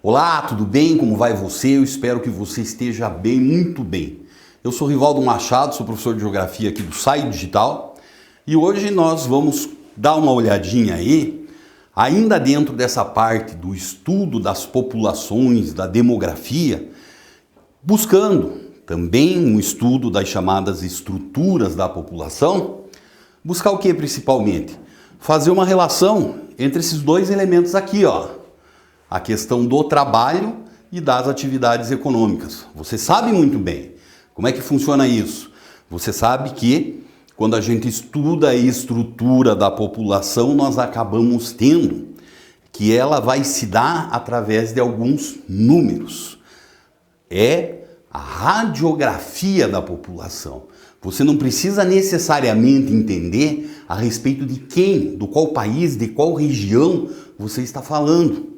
Olá, tudo bem? Como vai você? Eu espero que você esteja bem, muito bem. Eu sou Rivaldo Machado, sou professor de Geografia aqui do SAI Digital e hoje nós vamos dar uma olhadinha aí, ainda dentro dessa parte do estudo das populações, da demografia, buscando também um estudo das chamadas estruturas da população, buscar o que principalmente? Fazer uma relação entre esses dois elementos aqui, ó. A questão do trabalho e das atividades econômicas. Você sabe muito bem como é que funciona isso. Você sabe que quando a gente estuda a estrutura da população, nós acabamos tendo que ela vai se dar através de alguns números. É a radiografia da população. Você não precisa necessariamente entender a respeito de quem, do qual país, de qual região você está falando.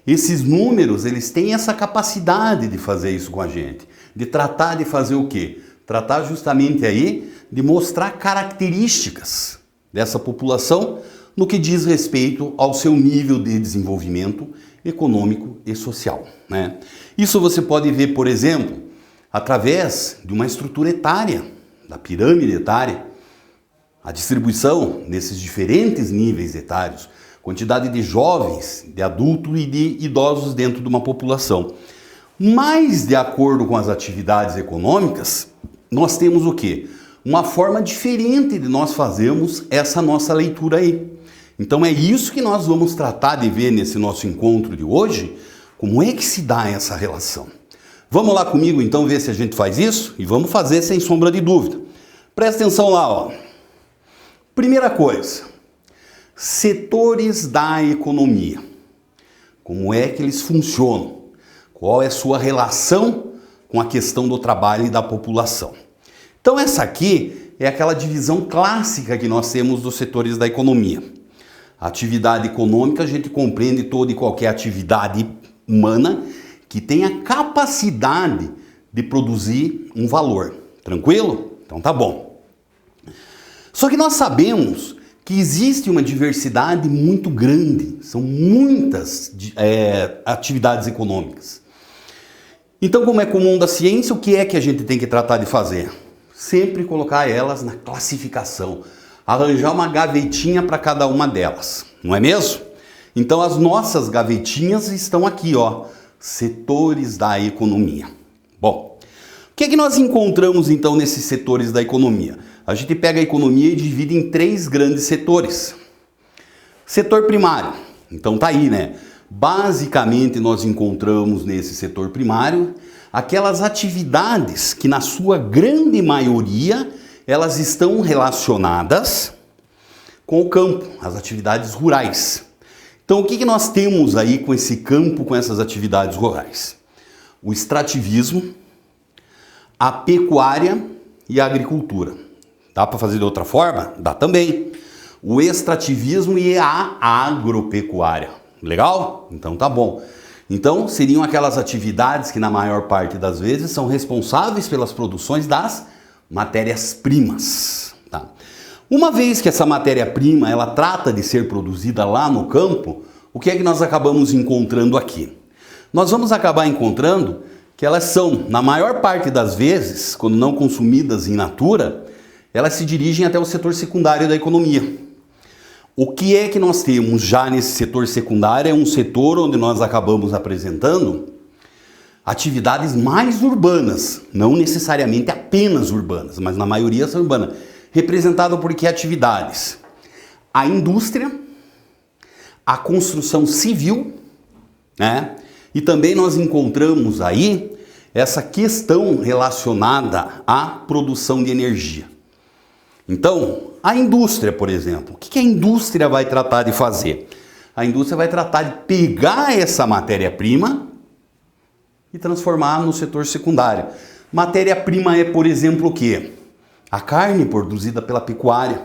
Esses números, eles têm essa capacidade de fazer isso com a gente, de tratar de fazer o quê? Tratar justamente aí de mostrar características dessa população no que diz respeito ao seu nível de desenvolvimento econômico e social, né? Isso você pode ver, por exemplo, através de uma estrutura etária, da pirâmide etária, a distribuição desses diferentes níveis etários, quantidade de jovens, de adultos e de idosos dentro de uma população. Mas, de acordo com as atividades econômicas, nós temos o quê? Uma forma diferente de nós fazermos essa nossa leitura aí. Então é isso que nós vamos tratar de ver nesse nosso encontro de hoje, como é que se dá essa relação. Vamos lá comigo então ver se a gente faz isso? E vamos fazer sem sombra de dúvida. Presta atenção lá, ó. Primeira coisa. Setores da economia. Como é que eles funcionam? Qual é a sua relação com a questão do trabalho e da população? Então essa aqui é aquela divisão clássica que nós temos dos setores da economia. A atividade econômica, a gente compreende toda e qualquer atividade humana que tenha capacidade de produzir um valor. Tranquilo? Então tá bom. Só que nós sabemos que existe uma diversidade muito grande, são muitas atividades econômicas. Então, como é comum da ciência, o que é que a gente tem que tratar de fazer? Sempre colocar elas na classificação, arranjar uma gavetinha para cada uma delas, não é mesmo? Então, as nossas gavetinhas estão aqui, ó, setores da economia. Bom, o que é que nós encontramos então nesses setores da economia? A gente pega a economia e divide em três grandes setores. Setor primário, então tá aí, né? Basicamente nós encontramos nesse setor primário aquelas atividades que na sua grande maioria elas estão relacionadas com o campo, as atividades rurais. Então o que nós temos aí com esse campo, com essas atividades rurais? O extrativismo, a pecuária e a agricultura. Dá para fazer de outra forma? Dá também. O extrativismo e a agropecuária. Legal? Então tá bom. Então seriam aquelas atividades que na maior parte das vezes são responsáveis pelas produções das matérias-primas. Tá? Uma vez que essa matéria-prima ela trata de ser produzida lá no campo, o que é que nós acabamos encontrando aqui? Nós vamos acabar encontrando que elas são, na maior parte das vezes, quando não consumidas in natura, elas se dirigem até o setor secundário da economia. O que é que nós temos já nesse setor secundário? É um setor onde nós acabamos apresentando atividades mais urbanas, não necessariamente apenas urbanas, mas na maioria são urbanas. Representado por que atividades? A indústria, a construção civil, né? E também nós encontramos aí essa questão relacionada à produção de energia. Então, a indústria, por exemplo, o que a indústria vai tratar de fazer? A indústria vai tratar de pegar essa matéria-prima e transformar no setor secundário. Matéria-prima é, por exemplo, o quê? A carne produzida pela pecuária.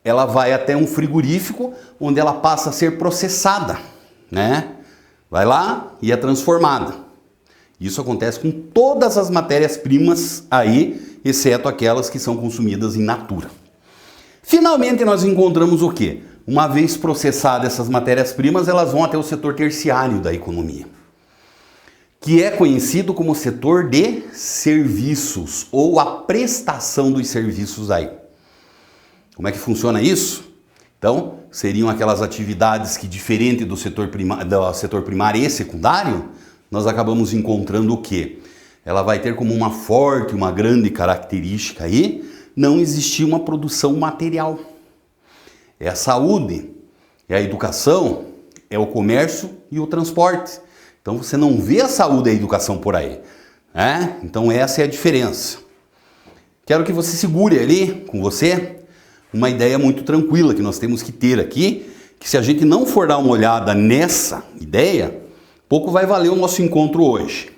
Ela vai até um frigorífico onde ela passa a ser processada, né? Vai lá e é transformada. Isso acontece com todas as matérias-primas aí, exceto aquelas que são consumidas in natura. Finalmente nós encontramos o quê? Uma vez processadas essas matérias-primas, elas vão até o setor terciário da economia. que é conhecido como setor de serviços ou a prestação dos serviços aí. Como é que funciona isso? Então, seriam aquelas atividades que, diferente do setor primário e secundário, nós acabamos encontrando o quê? Ela vai ter como uma grande característica aí, não existir uma produção material. É a saúde, é a educação, é o comércio e o transporte. Então você não vê a saúde e a educação por aí, né? Então essa é a diferença. Quero que você segure ali com você uma ideia muito tranquila que nós temos que ter aqui, que se a gente não for dar uma olhada nessa ideia, pouco vai valer o nosso encontro hoje.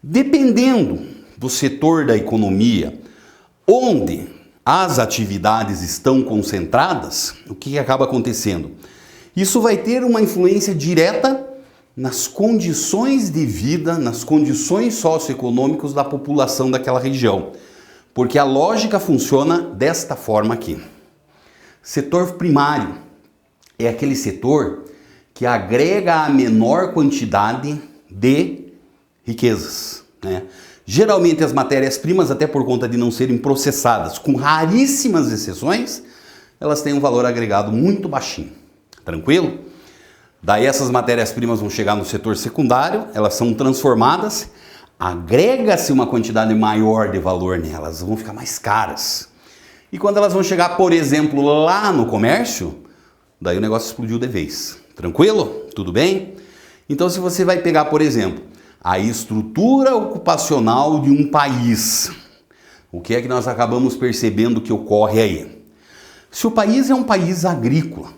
Dependendo do setor da economia, onde as atividades estão concentradas, o que acaba acontecendo? Isso vai ter uma influência direta nas condições de vida, nas condições socioeconômicas da população daquela região. Porque a lógica funciona desta forma aqui. Setor primário é aquele setor que agrega a menor quantidade de riquezas, né? Geralmente as matérias-primas, até por conta de não serem processadas, com raríssimas exceções, elas têm um valor agregado muito baixinho. Tranquilo? Daí essas matérias-primas vão chegar no setor secundário, elas são transformadas, agrega-se uma quantidade maior de valor nelas, vão ficar mais caras. E quando elas vão chegar, por exemplo, lá no comércio, daí o negócio explodiu de vez. Tranquilo? Tudo bem? Então se você vai pegar, por exemplo, a estrutura ocupacional de um país, o que é que nós acabamos percebendo que ocorre aí? Se o país é um país agrícola,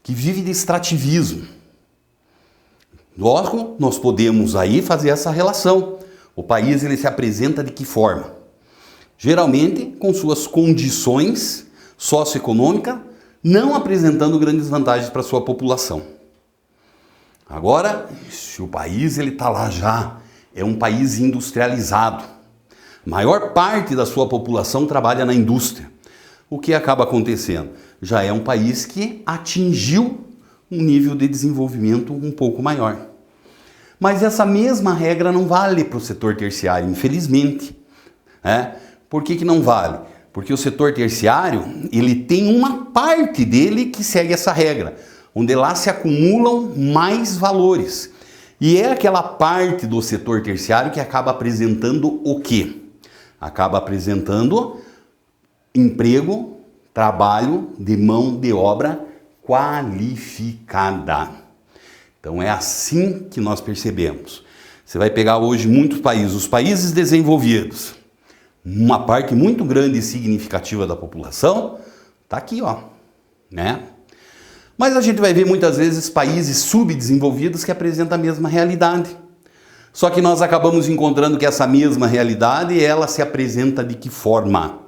que vive de extrativismo, logo nós podemos aí fazer essa relação. O país ele se apresenta de que forma? Geralmente com suas condições socioeconômicas não apresentando grandes vantagens para a sua população. Agora, se o país ele está lá já, é um país industrializado, a maior parte da sua população trabalha na indústria. O que acaba acontecendo? Já é um país que atingiu um nível de desenvolvimento um pouco maior. Mas essa mesma regra não vale para o setor terciário, infelizmente. Por que não vale? Porque o setor terciário ele tem uma parte dele que segue essa regra, onde lá se acumulam mais valores. E é aquela parte do setor terciário que acaba apresentando o quê? Acaba apresentando emprego, trabalho de mão de obra qualificada. Então é assim que nós percebemos. Você vai pegar hoje muitos países, os países desenvolvidos, uma parte muito grande e significativa da população está aqui, ó, né? Mas a gente vai ver muitas vezes países subdesenvolvidos que apresentam a mesma realidade. Só que nós acabamos encontrando que essa mesma realidade, ela se apresenta de que forma?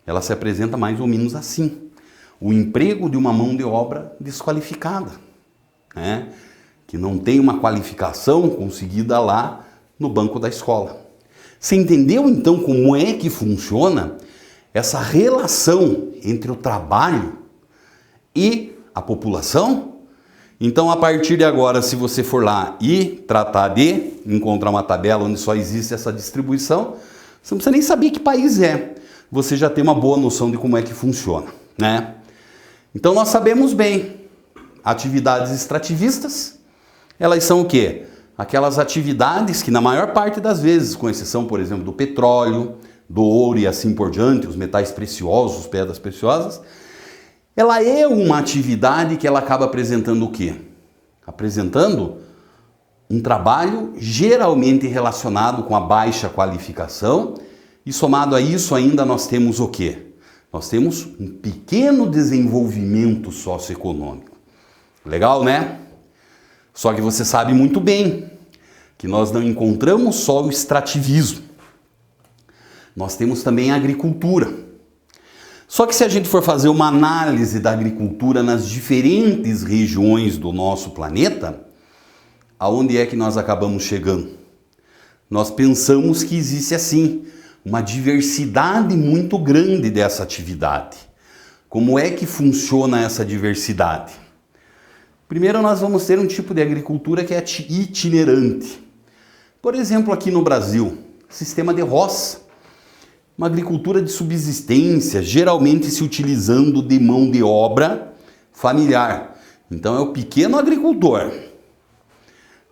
Ela se apresenta mais ou menos assim. O emprego de uma mão de obra desqualificada, né? Que não tem uma qualificação conseguida lá no banco da escola. Você entendeu então como é que funciona essa relação entre o trabalho e a população? Então, a partir de agora, se você for lá e tratar de encontrar uma tabela onde só existe essa distribuição, você não precisa nem saber que país é. Você já tem uma boa noção de como é que funciona, né? Então, nós sabemos bem, atividades extrativistas, elas são o quê? Aquelas atividades que, na maior parte das vezes, com exceção, por exemplo, do petróleo, do ouro e assim por diante, os metais preciosos, pedras preciosas, ela é uma atividade que ela acaba apresentando o quê? Apresentando um trabalho geralmente relacionado com a baixa qualificação e somado a isso ainda nós temos o quê? Nós temos um pequeno desenvolvimento socioeconômico. Legal, né? Só que você sabe muito bem que nós não encontramos só o extrativismo. Nós temos também a agricultura. Só que se a gente for fazer uma análise da agricultura nas diferentes regiões do nosso planeta, aonde é que nós acabamos chegando? Nós pensamos que existe assim uma diversidade muito grande dessa atividade. Como é que funciona essa diversidade? Primeiro nós vamos ter um tipo de agricultura que é itinerante. Por exemplo, aqui no Brasil, sistema de roça, uma agricultura de subsistência, geralmente se utilizando de mão de obra familiar. Então é o pequeno agricultor.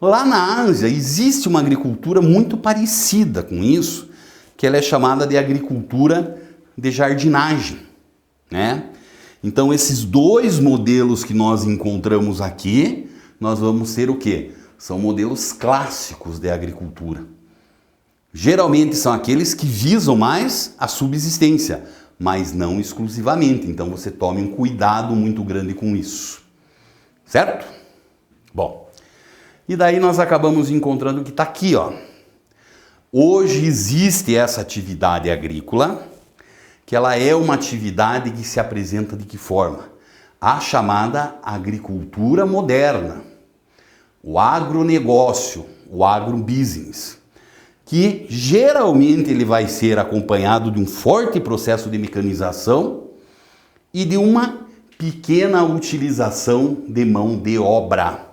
Lá na Ásia existe uma agricultura muito parecida com isso, que ela é chamada de agricultura de jardinagem, né? Então esses dois modelos que nós encontramos aqui, nós vamos ter o quê? São modelos clássicos de agricultura. Geralmente são aqueles que visam mais a subsistência, mas não exclusivamente. Então você tome um cuidado muito grande com isso. Certo? Bom, e daí nós acabamos encontrando que está aqui, ó. Hoje existe essa atividade agrícola, que ela é uma atividade que se apresenta de que forma? A chamada agricultura moderna, o agronegócio, o agrobusiness, que geralmente ele vai ser acompanhado de um forte processo de mecanização e de uma pequena utilização de mão de obra,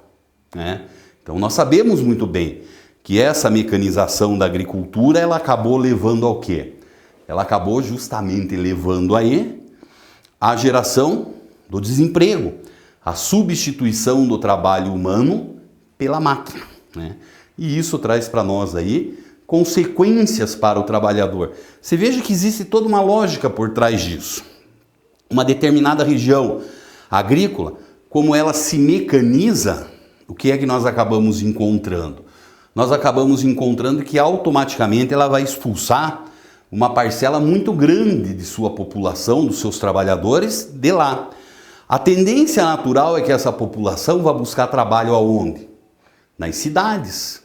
né? Então nós sabemos muito bem que essa mecanização da agricultura, ela acabou levando ao quê? Ela acabou justamente levando aí a geração do desemprego, a substituição do trabalho humano pela máquina, né? E isso traz para nós aí consequências para o trabalhador. Você veja que existe toda uma lógica por trás disso. Uma determinada região agrícola, como ela se mecaniza, o que é que nós acabamos encontrando? Nós acabamos encontrando que automaticamente ela vai expulsar uma parcela muito grande de sua população, dos seus trabalhadores, de lá. A tendência natural é que essa população vá buscar trabalho aonde? Nas cidades.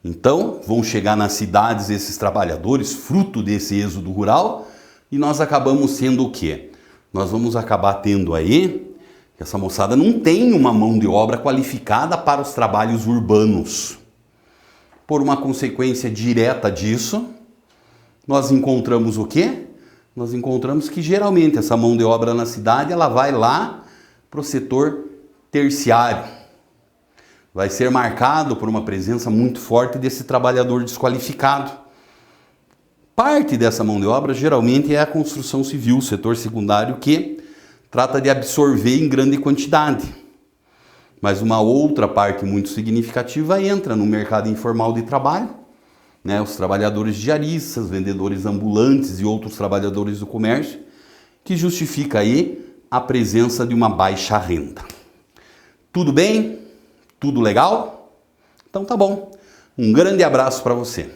Então, vão chegar nas cidades esses trabalhadores, fruto desse êxodo rural, e nós acabamos sendo o quê? Nós vamos acabar tendo aí, que essa moçada não tem uma mão de obra qualificada para os trabalhos urbanos. Por uma consequência direta disso, nós encontramos o quê? Nós encontramos que geralmente essa mão de obra na cidade, ela vai lá para o setor terciário. Vai ser marcado por uma presença muito forte desse trabalhador desqualificado. Parte dessa mão de obra geralmente é a construção civil, o setor secundário, que trata de absorver em grande quantidade. Mas uma outra parte muito significativa entra no mercado informal de trabalho, né? Os trabalhadores diaristas, vendedores ambulantes e outros trabalhadores do comércio, que justifica aí a presença de uma baixa renda. Tudo bem? Tudo legal? Então tá bom. Um grande abraço para você.